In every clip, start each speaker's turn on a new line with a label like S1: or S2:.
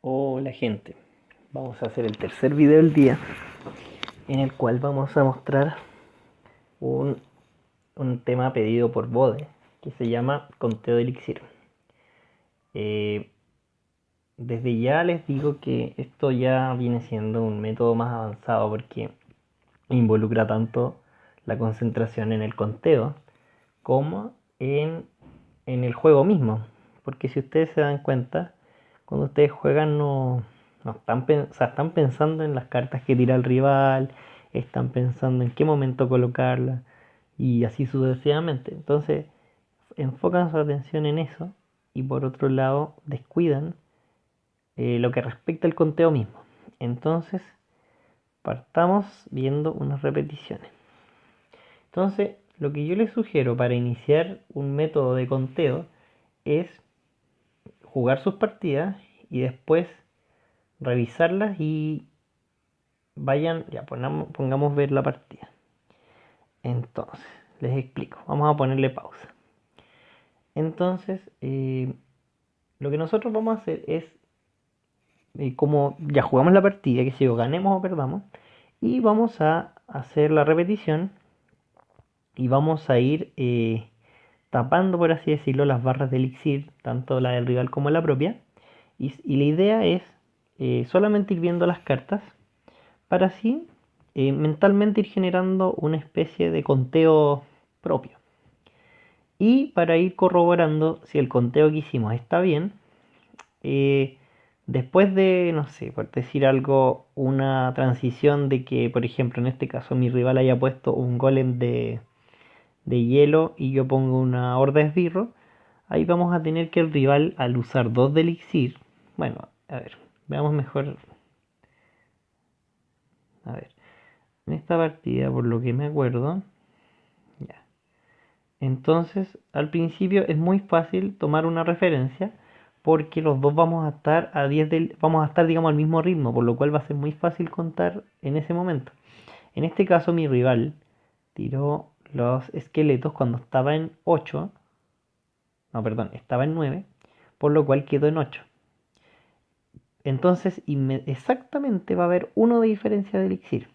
S1: Hola gente, vamos a hacer el tercer video del día en el cual vamos a mostrar un, un tema pedido por Bode que se llama conteo de elixir. Eh, Desde ya les digo que esto ya viene siendo un método más avanzado porque involucra tanto la concentración en el conteo como en el juego mismo. Porque si ustedes se dan cuenta, cuando ustedes juegan no están, o sea, están pensando en las cartas que tira el rival, están pensando en qué momento colocarlas y así sucesivamente. Entonces enfocan su atención en eso y por otro lado descuidan lo que respecta al conteo mismo. Entonces partamos viendo unas repeticiones. Entonces lo que yo les sugiero para iniciar un método de conteo es jugar sus partidas y después revisarlas y vayan, ya pongamos ver la partida. Entonces, les explico, vamos a ponerle pausa. Entonces, lo que nosotros vamos a hacer es, como ya jugamos la partida, que si yo ganemos o perdamos, y vamos a hacer la repetición y vamos a ir tapando, por así decirlo, las barras de elixir, tanto la del rival como la propia. Y la idea es solamente ir viendo las cartas para así mentalmente ir generando una especie de conteo propio. Y para ir corroborando si el conteo que hicimos está bien, eh, después de, no sé, por decir algo, una transición de que, por ejemplo, en este caso mi rival haya puesto un golem de hielo y yo pongo una horda de esbirro, ahí vamos a tener que el rival, al usar dos de elixir, bueno, a ver, veamos mejor, a ver, en esta partida, por lo que me acuerdo, ya. Entonces, al principio es muy fácil tomar una referencia porque los dos vamos a estar a 10 vamos a estar digamos al mismo ritmo, por lo cual va a ser muy fácil contar en ese momento. En este caso mi rival tiró los esqueletos cuando estaba en 8, no, perdón, estaba en 9, por lo cual quedó en 8. Entonces, exactamente va a haber uno de diferencia de elixir,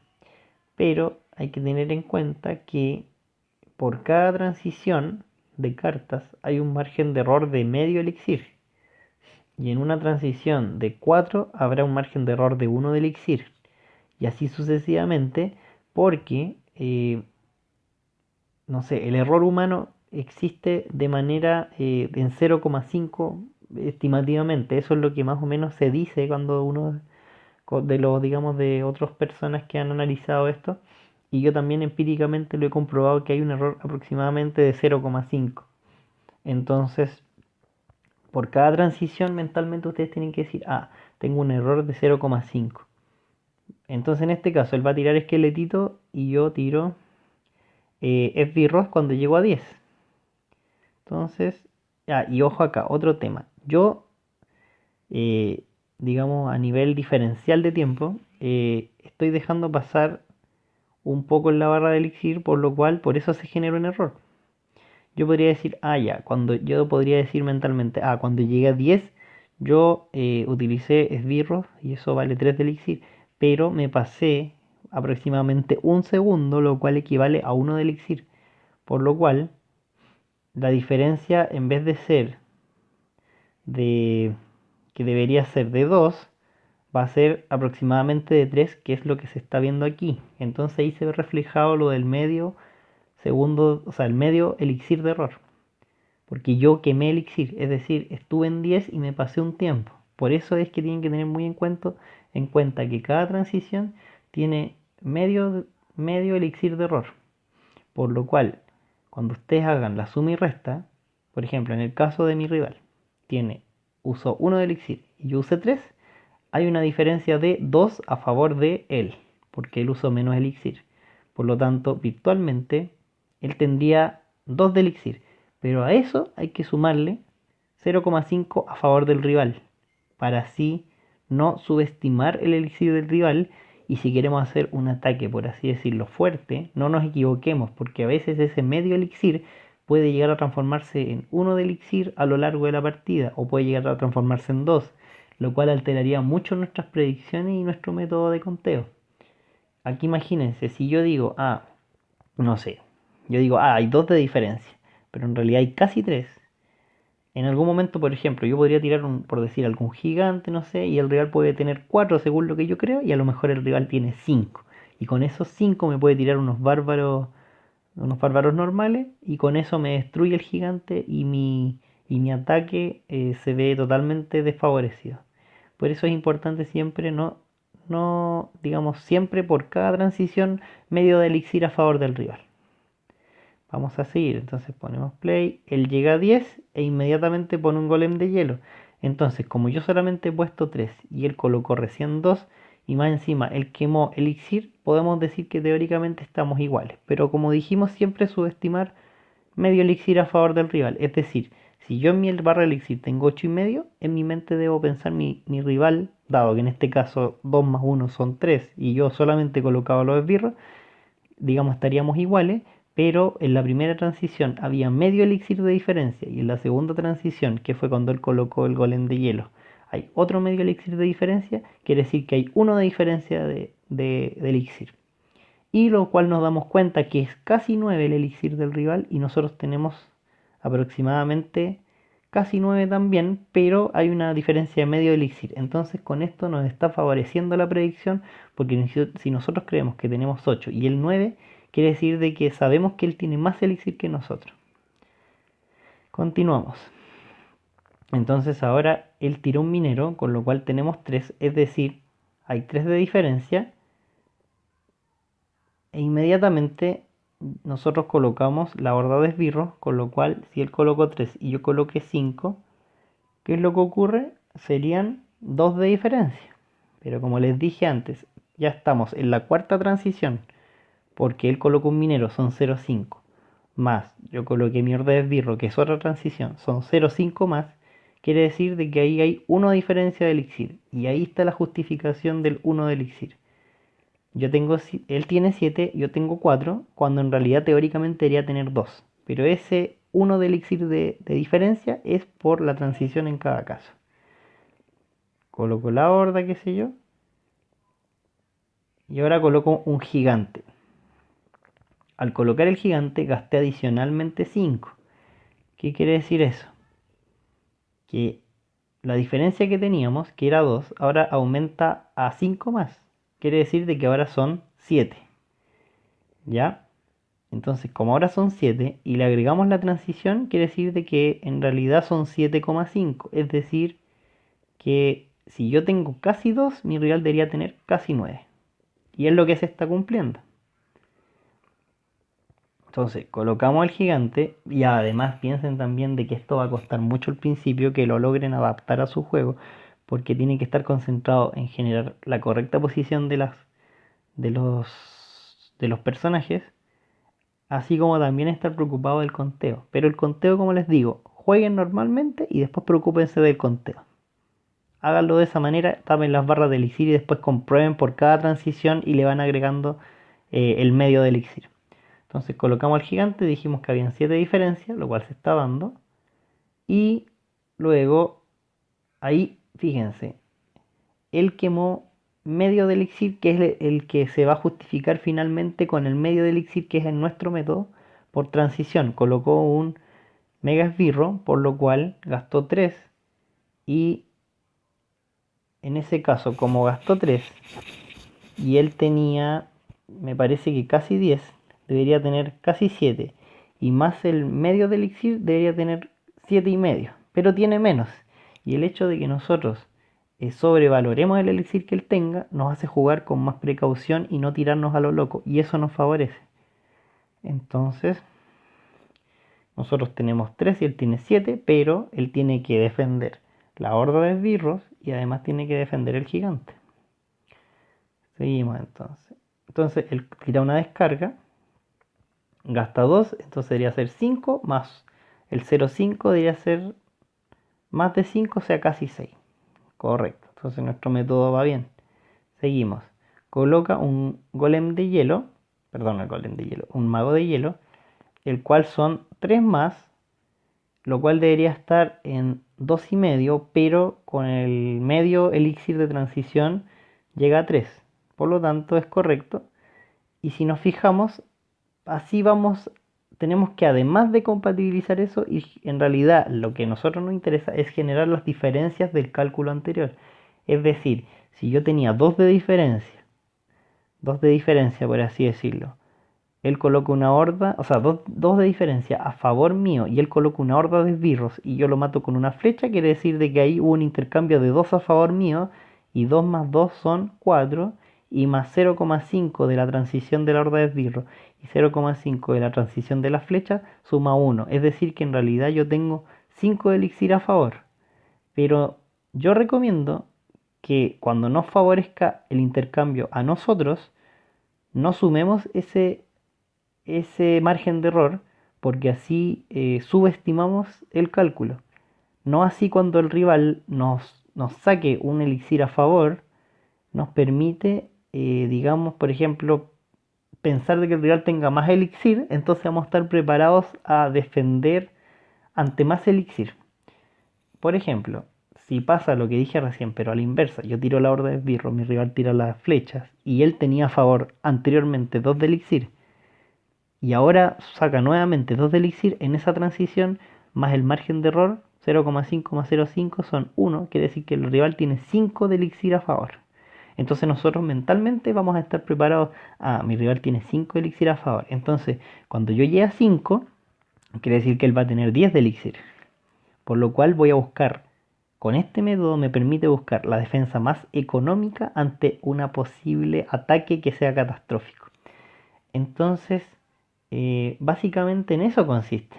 S1: pero hay que tener en cuenta que por cada transición de cartas hay un margen de error de medio elixir. Y en una transición de 4 habrá un margen de error de uno de elixir. Y así sucesivamente porque, no sé, el error humano existe de manera en 0,5 estimativamente. Eso es lo que más o menos se dice cuando uno de los, digamos, de otras personas que han analizado esto. Y yo también empíricamente lo he comprobado que hay un error aproximadamente de 0,5. Entonces, por cada transición mentalmente ustedes tienen que decir, ah, tengo un error de 0,5. Entonces en este caso él va a tirar esqueletito y yo tiro esbirros cuando llego a 10. Entonces, y ojo acá, otro tema. Yo, eh, digamos, a nivel diferencial de tiempo, estoy dejando pasar un poco en la barra de elixir, por lo cual, por eso se genera un error. Yo podría decir, ya, cuando yo podría decir mentalmente, cuando llegué a 10, yo utilicé esbirros y eso vale 3 de elixir, pero me pasé aproximadamente un segundo, lo cual equivale a 1 de elixir, por lo cual la diferencia en vez de ser de que debería ser de 2 va a ser aproximadamente de 3, que es lo que se está viendo aquí. Entonces ahí se ve reflejado lo del medio segundo, o sea, el medio elixir de error. Porque yo quemé elixir, es decir, estuve en 10 y me pasé un tiempo. Por eso es que tienen que tener muy en cuenta que cada transición tiene medio elixir de error. Por lo cual, cuando ustedes hagan la suma y resta, por ejemplo, en el caso de mi rival, usó 1 de elixir y yo usé 3, hay una diferencia de 2 a favor de él, porque él usó menos elixir. Por lo tanto, virtualmente, él tendría 2 de elixir. Pero a eso hay que sumarle 0,5 a favor del rival, para así no subestimar el elixir del rival. Y si queremos hacer un ataque, por así decirlo, fuerte, no nos equivoquemos, porque a veces ese medio elixir puede llegar a transformarse en 1 de elixir a lo largo de la partida, o puede llegar a transformarse en 2. lo cual alteraría mucho nuestras predicciones y nuestro método de conteo. Aquí imagínense, si yo digo, no sé, yo digo, hay 2 de diferencia, pero en realidad hay casi 3. En algún momento, por ejemplo, yo podría tirar, por decir, algún gigante, no sé, y el rival puede tener 4 según lo que yo creo, y a lo mejor el rival tiene 5. Y con esos 5 me puede tirar unos bárbaros normales, y con eso me destruye el gigante y mi ataque se ve totalmente desfavorecido. Por eso es importante siempre no, digamos, siempre por cada transición medio de elixir a favor del rival. Vamos a seguir, entonces ponemos play, él llega a 10 e inmediatamente pone un golem de hielo. Entonces, como yo solamente he puesto 3 y él colocó recién 2 y más encima él quemó elixir, podemos decir que teóricamente estamos iguales. Pero como dijimos, siempre subestimar medio elixir a favor del rival. Es decir, si yo en mi barra elixir tengo 8 y medio, en mi mente debo pensar mi rival, dado que en este caso 2 más 1 son 3 y yo solamente he colocado los esbirros, digamos estaríamos iguales, pero en la primera transición había medio elixir de diferencia y en la segunda transición, que fue cuando él colocó el golem de hielo, hay otro medio elixir de diferencia, quiere decir que hay uno de diferencia de elixir. Y lo cual nos damos cuenta que es casi 9 el elixir del rival y nosotros tenemos aproximadamente casi 9 también, pero hay una diferencia de medio elixir. Entonces con esto nos está favoreciendo la predicción, porque si nosotros creemos que tenemos 8 y él 9, quiere decir de que sabemos que él tiene más elixir que nosotros. Continuamos. Entonces ahora él tiró un minero, con lo cual tenemos 3, es decir, hay 3 de diferencia. E inmediatamente nosotros colocamos la horda de esbirros, con lo cual si él colocó 3 y yo coloqué 5, ¿qué es lo que ocurre? Serían 2 de diferencia. Pero como les dije antes, ya estamos en la cuarta transición, porque él colocó un minero, son 0,5, más yo coloqué mi horda de esbirro, que es otra transición, son 0,5 más, quiere decir de que ahí hay 1 de diferencia de elixir, y ahí está la justificación del 1 de elixir. Él tiene 7, yo tengo 4, cuando en realidad teóricamente debería tener 2. Pero ese 1 de elixir de diferencia es por la transición en cada caso. Coloco la horda, qué sé yo. Y ahora coloco un gigante. Al colocar el gigante gasté adicionalmente 5. ¿Qué quiere decir eso? Que la diferencia que teníamos, que era 2, ahora aumenta a 5 más. Quiere decir de que ahora son 7. ¿Ya? Entonces, como ahora son 7 y le agregamos la transición, quiere decir de que en realidad son 7,5. Es decir, que si yo tengo casi 2, mi rival debería tener casi 9. Y es lo que se está cumpliendo. Entonces, colocamos el gigante y además piensen también de que esto va a costar mucho al principio que lo logren adaptar a su juego, porque tiene que estar concentrado en generar la correcta posición de los personajes, así como también estar preocupado del conteo. Pero el conteo, como les digo, jueguen normalmente y después preocúpense del conteo. Háganlo de esa manera, tapen las barras de elixir y después comprueben por cada transición y le van agregando el medio de elixir. Entonces colocamos al gigante, dijimos que habían 7 diferencias, lo cual se está dando. Y luego, ahí, fíjense, él quemó medio de elixir, que es el que se va a justificar finalmente con el medio de elixir, que es en nuestro método, por transición. Colocó un mega esbirro, por lo cual gastó 3. Y en ese caso, como gastó 3 y él tenía, me parece que casi 10, debería tener casi 7. Y más el medio de elixir debería tener 7 y medio, pero tiene menos. Y el hecho de que nosotros sobrevaloremos el elixir que él tenga nos hace jugar con más precaución y no tirarnos a lo loco. Y eso nos favorece. Entonces, nosotros tenemos 3 y él tiene 7, pero él tiene que defender la horda de esbirros y además tiene que defender el gigante. Seguimos entonces. Entonces él tira una descarga, gasta 2, entonces debería ser 5 más el 0,5 debería ser más de 5, o sea casi 6. Correcto, entonces nuestro método va bien. Seguimos. Coloca un golem de hielo, perdón, el golem de hielo, un mago de hielo, el cual son 3 más, lo cual debería estar en 2,5, pero con el medio elixir de transición llega a 3. Por lo tanto es correcto. Y si nos fijamos, así vamos, tenemos que además de compatibilizar eso, y en realidad lo que a nosotros nos interesa es generar las diferencias del cálculo anterior. Es decir, si yo tenía 2 de diferencia por así decirlo, él coloca una horda, o sea, dos de diferencia a favor mío y él coloca una horda de esbirros y yo lo mato con una flecha, quiere decir de que ahí hubo un intercambio de 2 a favor mío y 2 más 2 son 4 y más 0,5 de la transición de la horda de esbirros y 0,5 de la transición de la flecha suma 1. Es decir, que en realidad yo tengo 5 de elixir a favor. Pero yo recomiendo que cuando nos favorezca el intercambio a nosotros, no sumemos ese margen de error porque así subestimamos el cálculo. No así cuando el rival nos saque un elixir a favor, nos permite, digamos, por ejemplo, pensar de que el rival tenga más elixir, entonces vamos a estar preparados a defender ante más elixir. Por ejemplo, si pasa lo que dije recién, pero a la inversa, yo tiro la horda de esbirro, mi rival tira las flechas y él tenía a favor anteriormente 2 de elixir y ahora saca nuevamente 2 de elixir en esa transición más el margen de error 0,5 más 0,5 son 1, quiere decir que el rival tiene 5 de elixir a favor. Entonces nosotros mentalmente vamos a estar preparados, mi rival tiene 5 de elixir a favor. Entonces, cuando yo llegue a 5, quiere decir que él va a tener 10 de elixir. Por lo cual voy a buscar, con este método me permite buscar la defensa más económica ante un posible ataque que sea catastrófico. Entonces, básicamente en eso consiste.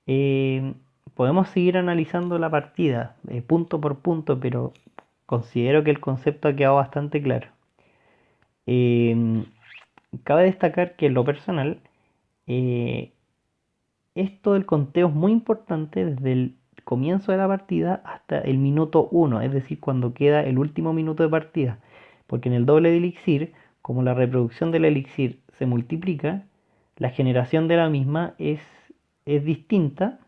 S1: Eh, Podemos seguir analizando la partida punto por punto, pero considero que el concepto ha quedado bastante claro. Eh, Cabe destacar que en lo personal, eh, esto del conteo es muy importante desde el comienzo de la partida hasta el minuto 1, es decir, cuando queda el último minuto de partida. Porque en el doble de elixir, como la reproducción del elixir se multiplica, la generación de la misma es distinta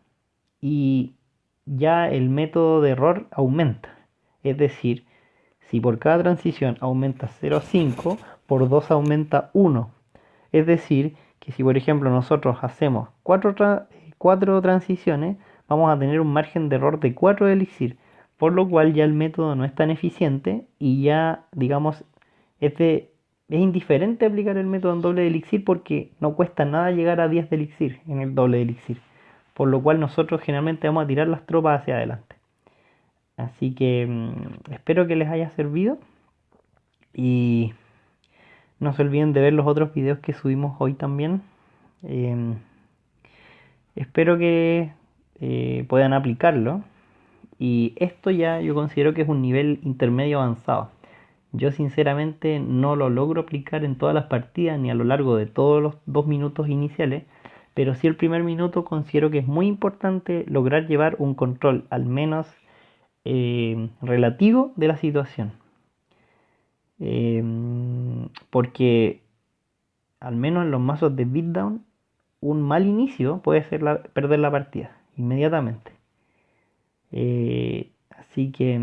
S1: y ya el método de error aumenta. Es decir, si por cada transición aumenta 0,5, por 2 aumenta 1. Es decir, que si por ejemplo nosotros hacemos 4 transiciones, vamos a tener un margen de error de 4 de elixir, por lo cual ya el método no es tan eficiente y ya, digamos, es indiferente aplicar el método en doble de elixir porque no cuesta nada llegar a 10 de elixir en el doble de elixir, por lo cual nosotros generalmente vamos a tirar las tropas hacia adelante. Así que espero que les haya servido y no se olviden de ver los otros videos que subimos hoy también. Em, Espero que puedan aplicarlo. Y esto ya yo considero que es un nivel intermedio avanzado. Yo sinceramente no lo logro aplicar en todas las partidas ni a lo largo de todos los 2 minutos iniciales. Pero sí el primer minuto considero que es muy importante lograr llevar un control al menos relativo de la situación. Porque al menos en los mazos de beatdown un mal inicio puede ser perder la partida inmediatamente. Así que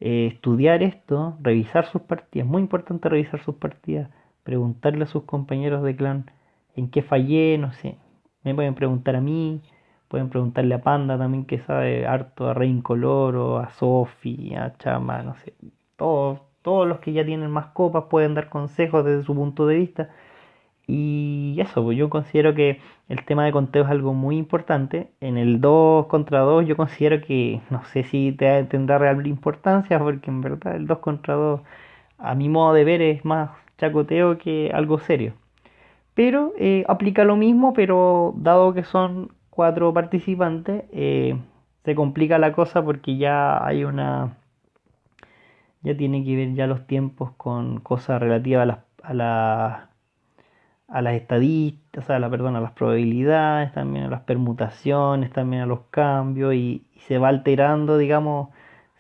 S1: estudiar esto, revisar sus partidas, muy importante revisar sus partidas, preguntarle a sus compañeros de clan en qué fallé, no sé. Me pueden preguntar a mí, pueden preguntarle a Panda también que sabe harto, a Reincoloro, a Sofi, a Chama, no sé. Todos los que ya tienen más copas pueden dar consejos desde su punto de vista. Y eso, pues yo considero que el tema de conteo es algo muy importante. En el 2 contra 2 yo considero que no sé si tendrá real importancia porque en verdad el 2 contra 2 a mi modo de ver es más chacoteo que algo serio. Pero aplica lo mismo, pero dado que son 4 participantes, se complica la cosa porque ya tiene que ver ya los tiempos con cosas relativas a las estadísticas, o sea, perdón, a las probabilidades, también a las permutaciones, también a los cambios y se va alterando, digamos,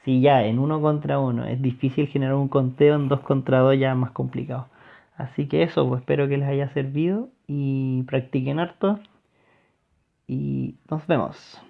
S1: si ya en 1 contra 1 es difícil generar un conteo, en 2 contra 2 ya es más complicado. Así que eso, pues espero que les haya servido y practiquen harto y nos vemos.